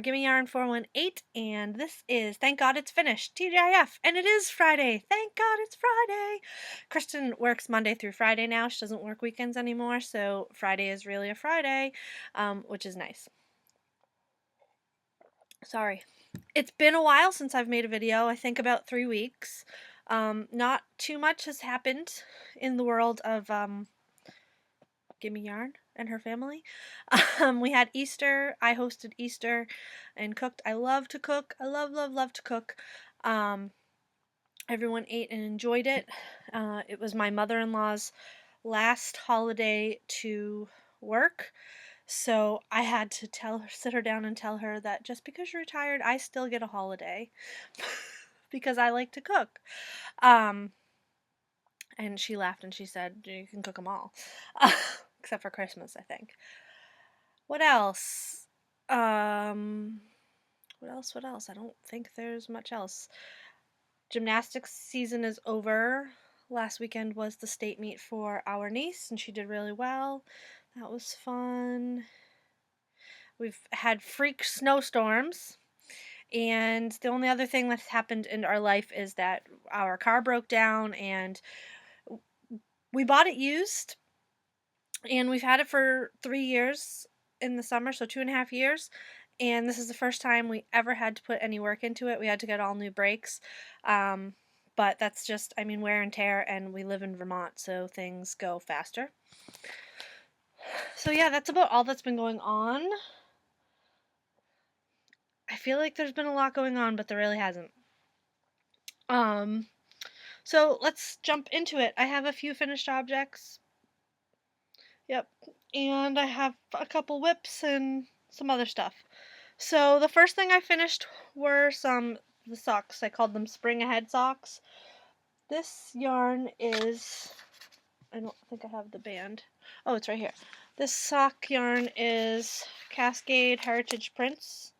for Gimme Yarn 418, and this is Thank God It's Finished, TGIF, and it is Friday. Thank God it's Friday. Kristen works Monday through Friday now. She doesn't work weekends anymore, so Friday is really a Friday, which is nice. Sorry. It's been a while since I've made a video, I think about 3 weeks. Not too much has happened in the world of Gimme Yarn and her family. We had Easter. I hosted Easter and cooked. I love to cook. I love to cook. Everyone ate and enjoyed it. It was my mother-in-law's last holiday to work, so I had to sit her down and tell her that just because you're retired, I still get a holiday because I like to cook. And she laughed and she said, "You can cook them all." Except for Christmas, I think. What else? What else? I don't think there's much else. Gymnastics season is over. Last weekend was the state meet for our niece, and she did really well. That was fun. We've had freak snowstorms, and the only other thing that's happened in our life is that our car broke down, and we bought it used. And we've had it for 3 years in the summer, so 2.5 years. And this is the first time we ever had to put any work into it. We had to get all new brakes. But that's just, wear and tear, and we live in Vermont, so things go faster. So yeah, that's about all that's been going on. I feel like there's been a lot going on, but there really hasn't. So let's jump into it. I have a few finished objects. Yep. And I have a couple whips and some other stuff. So the first thing I finished were the socks. I called them Spring Ahead socks. This yarn is, I don't think I have the band. Oh, it's right here. This sock yarn is Cascade Heritage Prints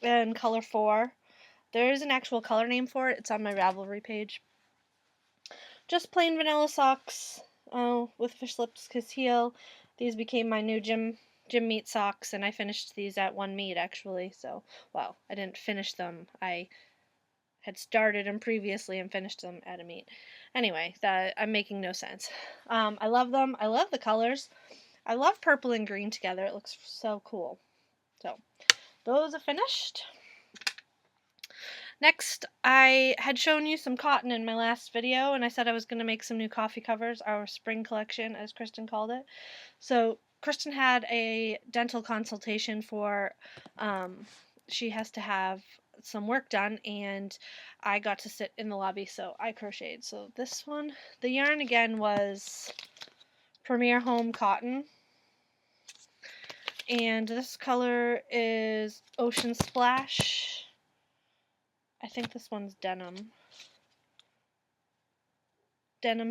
in color 4. There is an actual color name for it. It's on my Ravelry page. Just plain vanilla socks with fish lips heel. These became my new gym meet socks, and I finished these at one meet actually. So, well, I didn't finish them. I had started them previously and finished them at a meet. Anyway, I'm making no sense. I love them. I love the colors. I love purple and green together. It looks so cool. So, those are finished. Next, I had shown you some cotton in my last video, and I said I was going to make some new coffee covers, our spring collection, as Kristen called it. So, Kristen had a dental consultation for, she has to have some work done, and I got to sit in the lobby, so I crocheted. So, this one, the yarn again was Premier Home Cotton, and this color is Ocean Splash. I think this one's Denim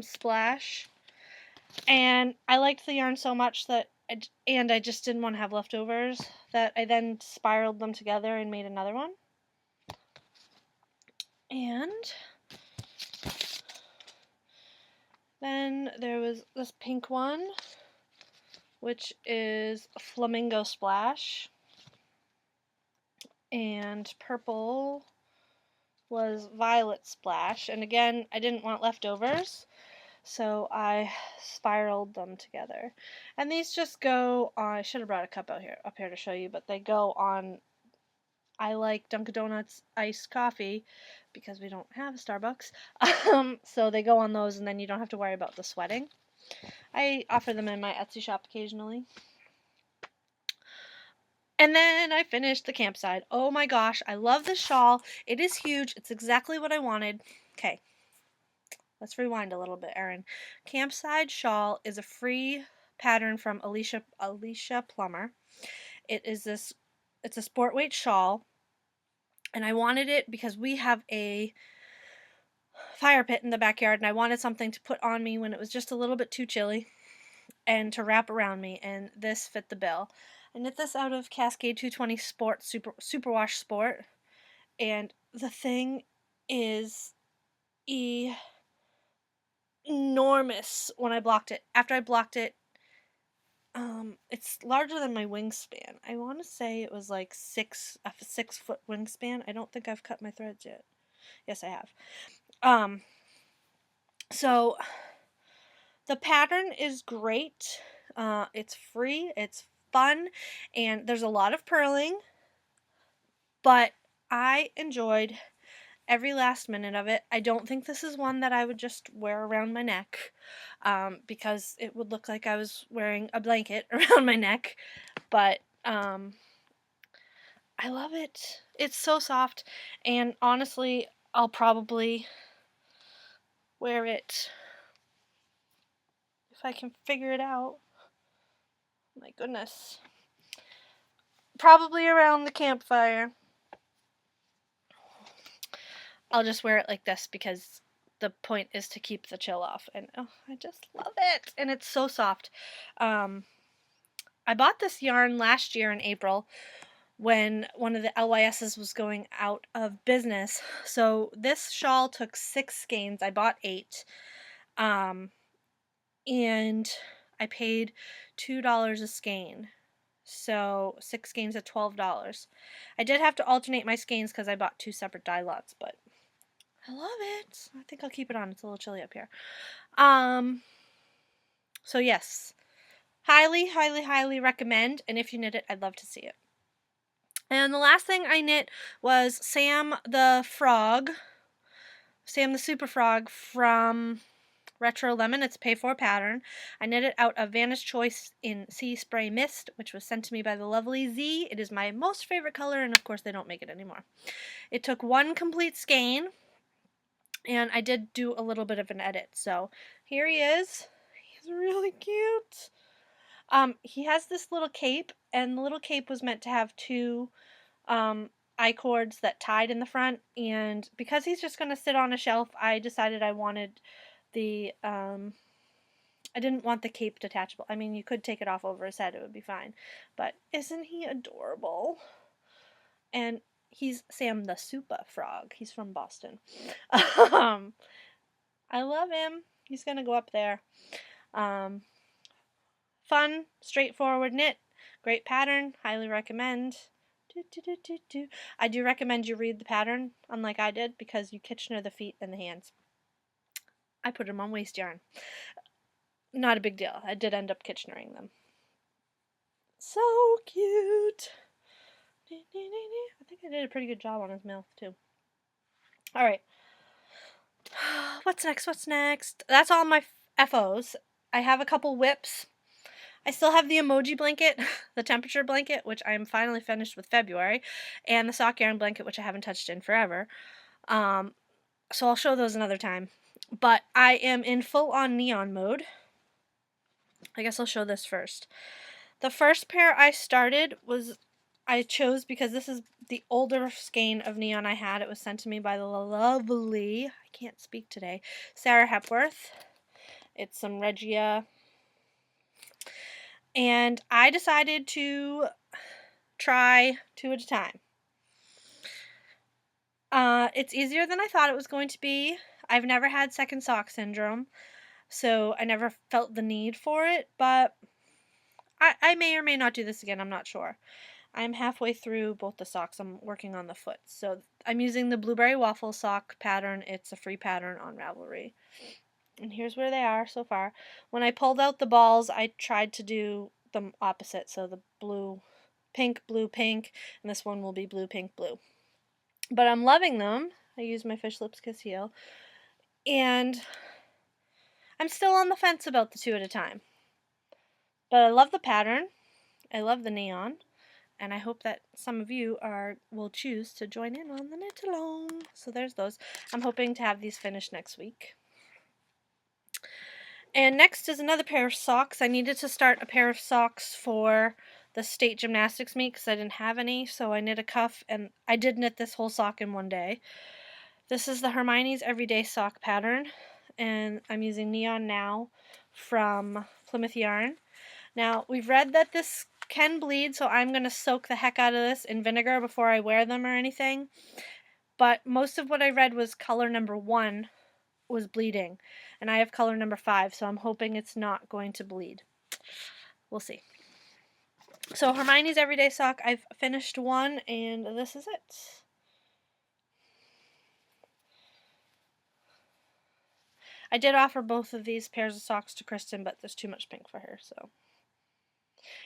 Splash. And I liked the yarn so much that I just didn't want to have leftovers, that I then spiraled them together and made another one. And then there was this pink one, which is Flamingo Splash. And purple was Violet Splash. And again, I didn't want leftovers, so I spiraled them together. And these just go on, I should have brought a cup up here to show you, but they go on, I like Dunkin' Donuts iced coffee because we don't have a Starbucks. So they go on those, and then you don't have to worry about the sweating. I offer them in my Etsy shop occasionally. And then I finished the campsite. Oh my gosh, I love this shawl. It is huge. It's exactly what I wanted. Okay. Let's rewind a little bit, Erin. Campside Shawl is a free pattern from Alicia Plummer. It's a sport weight shawl, and I wanted it because we have a fire pit in the backyard, and I wanted something to put on me when it was just a little bit too chilly and to wrap around me, and this fit the bill. I knit this out of Cascade 220 Sport Superwash Sport, and the thing is enormous when I blocked it. After I blocked it, It's larger than my wingspan. I want to say it was like a 6 foot wingspan. I don't think I've cut my threads yet. Yes, I have. So the pattern is great. It's free, it's fun, and there's a lot of purling, but I enjoyed every last minute of it. I don't think this is one that I would just wear around my neck, because it would look like I was wearing a blanket around my neck, but I love it. It's so soft, and honestly, I'll probably wear it if I can figure it out. My goodness. Probably around the campfire. I'll just wear it like this because the point is to keep the chill off. And oh, I just love it. And it's so soft. I bought this yarn last year in April when one of the LYSs was going out of business. So this shawl took 6 skeins. I bought 8. And I paid $2 a skein. So 6 skeins at $12. I did have to alternate my skeins because I bought 2 separate dye lots, but I love it. I think I'll keep it on. It's a little chilly up here. So yes, highly, highly, highly recommend. And if you knit it, I'd love to see it. And the last thing I knit was Sam the Super Frog from Retro Lemon. It's a pay-for pattern. I knit it out of Vanna's Choice in Sea Spray Mist, which was sent to me by the lovely Z. It is my most favorite color, and of course they don't make it anymore. It took 1 complete skein, and I did do a little bit of an edit. So here he is. He's really cute. He has this little cape, and the little cape was meant to have 2 I-cords that tied in the front, and because he's just going to sit on a shelf, I decided I wanted the I didn't want the cape detachable. I mean, you could take it off over his head, it would be fine. But isn't he adorable? And he's Sam the Super Frog. He's from Boston. I love him. He's going to go up there. Fun, straightforward knit. Great pattern. Highly recommend. I do recommend you read the pattern, unlike I did, because you Kitchener the feet and the hands. I put them on waste yarn. Not a big deal. I did end up Kitchenering them. So cute. I think I did a pretty good job on his mouth, too. Alright. What's next? What's next? That's all my FOs. I have a couple whips. I still have the emoji blanket, the temperature blanket, which I'm finally finished with February, and the sock yarn blanket, which I haven't touched in forever. So I'll show those another time. But I am in full-on neon mode. I guess I'll show this first. The first pair I started I chose because this is the older skein of neon I had. It was sent to me by the lovely, I can't speak today, Sarah Hepworth. It's some Regia. And I decided to try 2 at a time. It's easier than I thought it was going to be. I've never had second sock syndrome, so I never felt the need for it, but I may or may not do this again, I'm not sure. I'm halfway through both the socks. I'm working on the foot. So I'm using the Blueberry Waffle sock pattern. It's a free pattern on Ravelry. And here's where they are so far. When I pulled out the balls, I tried to do the opposite. So the blue, pink, and this one will be blue, pink, blue. But I'm loving them. I use my Fish Lips Kiss Heel. And I'm still on the fence about the 2 at a time. But I love the pattern. I love the neon. And I hope that some of you will choose to join in on the knit along. So there's those. I'm hoping to have these finished next week. And next is another pair of socks. I needed to start a pair of socks for the state gymnastics meet because I didn't have any. So I knit a cuff, and I did knit this whole sock in one day. This is the Hermione's Everyday Sock pattern. And I'm using Neon Now from Plymouth Yarn. Now, we've read that this can bleed, so I'm going to soak the heck out of this in vinegar before I wear them or anything. But most of what I read was color number 1 was bleeding, and I have color number 5, so I'm hoping it's not going to bleed. we'll see. So Hermione's Everyday Sock, I've finished one, and this is it. I did offer both of these pairs of socks to Kristen, but there's too much pink for her, so.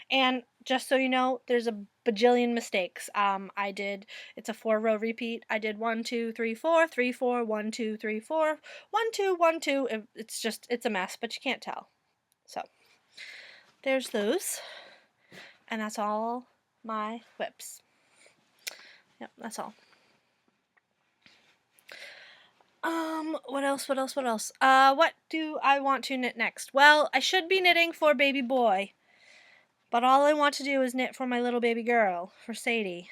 And just so you know, there's a bajillion mistakes. It's a 4-row repeat. I did 1, 2, 3, 4, 3, 4, 1, 2, 3, 4, 1, 2, 1, 2. It's a mess, but you can't tell. So, there's those. And that's all my whips. Yep, that's all. What else? What do I want to knit next? Well, I should be knitting for baby boy. But all I want to do is knit for my little baby girl, for Sadie.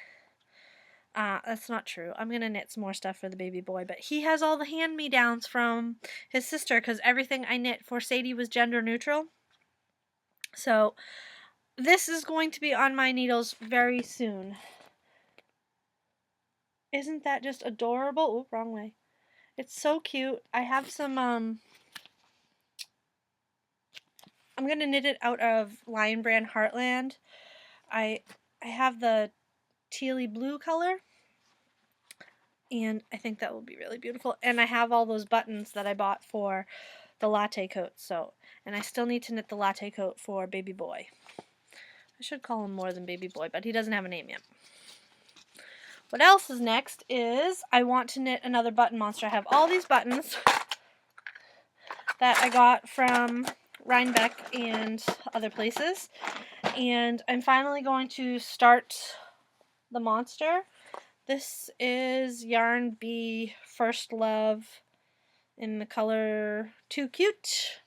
That's not true. I'm going to knit some more stuff for the baby boy, but he has all the hand-me-downs from his sister, because everything I knit for Sadie was gender neutral. So, this is going to be on my needles very soon. Isn't that just adorable? Oop, wrong way. It's so cute. I have some, I'm going to knit it out of Lion Brand Heartland. I have the tealy blue color, and I think that will be really beautiful. And I have all those buttons that I bought for the latte coat, and I still need to knit the latte coat for baby boy. I should call him more than baby boy, but he doesn't have a name yet. What else is next is I want to knit another button monster. I have all these buttons that I got from Rhinebeck and other places, and I'm finally going to start the monster. This is Yarn Bee First Love in the color Too Cute.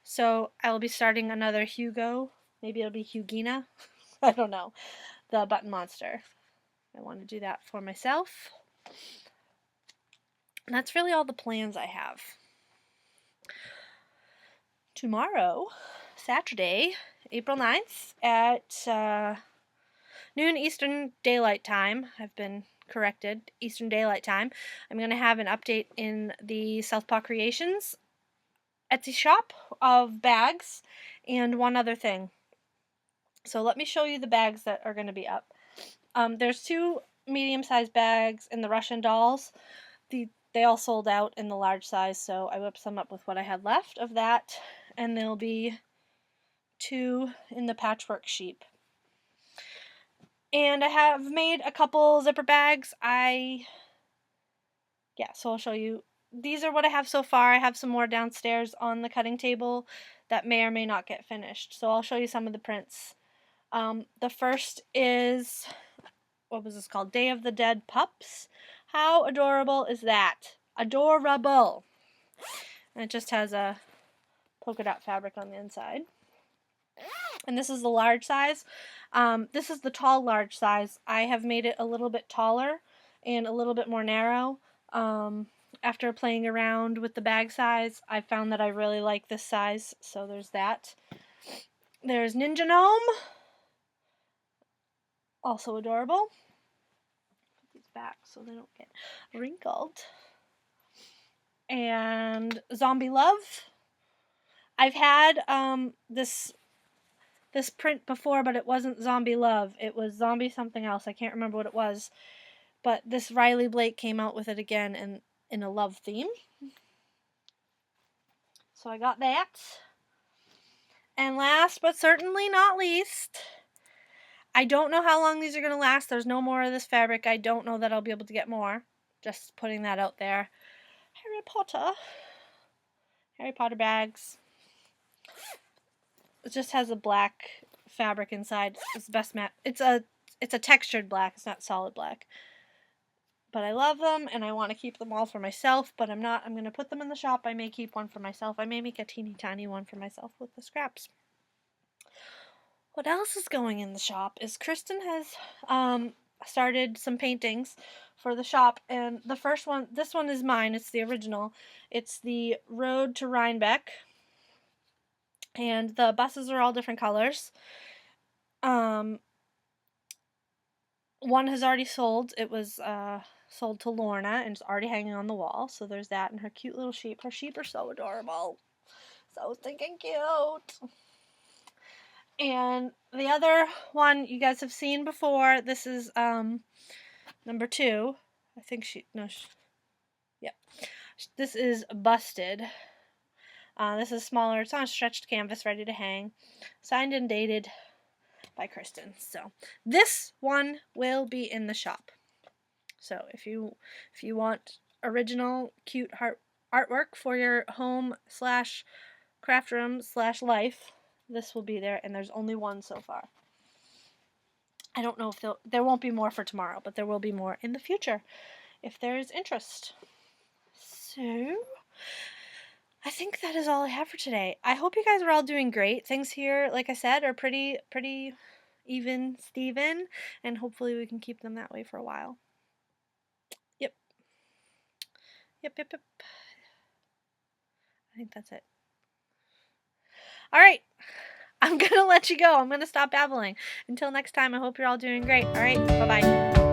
So I will be starting another Hugo. Maybe it'll be Hugina. I don't know. The button monster. I want to do that for myself. And that's really all the plans I have. Tomorrow, Saturday, April 9th at noon Eastern Daylight Time. I've been corrected. Eastern Daylight Time. I'm going to have an update in the Southpaw Creations Etsy shop of bags and one other thing. So let me show you the bags that are going to be up. There's 2 medium-sized bags in the Russian dolls. They all sold out in the large size, so I whipped some up with what I had left of that. And there'll be 2 in the patchwork sheep. And I have made a couple zipper bags. So I'll show you. These are what I have so far. I have some more downstairs on the cutting table that may or may not get finished. So I'll show you some of the prints. The first is, what was this called? Day of the Dead Pups. How adorable is that? Adorable! And it just has a polka dot fabric on the inside. And this is the large size. This is the tall large size. I have made it a little bit taller and a little bit more narrow. After playing around with the bag size, I found that I really like this size, so there's that. There's Ninja Gnome, also adorable. Put these back so they don't get wrinkled. And Zombie Love. I've had this print before, but it wasn't Zombie Love. It was Zombie something else. I can't remember what it was. But this Riley Blake came out with it again in a love theme. So I got that. And last but certainly not least, I don't know how long these are going to last. There's no more of this fabric. I don't know that I'll be able to get more. Just putting that out there. Harry Potter bags. It just has a black fabric inside. It's the best matte. It's a textured black. It's not solid black. But I love them, and I want to keep them all for myself, but I'm not. I'm going to put them in the shop. I may keep one for myself. I may make a teeny tiny one for myself with the scraps. What else is going in the shop is Kristen has started some paintings for the shop, and the first one, this one is mine. It's the original. It's the Road to Rhinebeck, and the buses are all different colors. One has already sold. It was sold to Lorna, and it's already hanging on the wall. So there's that, and her cute little sheep. Her sheep are so adorable. So stinking cute. And the other one you guys have seen before. This is number 2. I think yep. This is Busted. This is smaller. It's on a stretched canvas, ready to hang. Signed and dated by Kristen. So this one will be in the shop. So if you want original cute artwork for your home / craft room / life, this will be there, and there's only one so far. I don't know if there won't be more for tomorrow, but there will be more in the future if there is interest. So I think that is all I have for today. I hope you guys are all doing great. Things here, like I said, are pretty even Steven, and hopefully we can keep them that way for a while. Yep. I think that's it. All right. I'm going to let you go. I'm going to stop babbling. Until next time, I hope you're all doing great. All right. Bye-bye.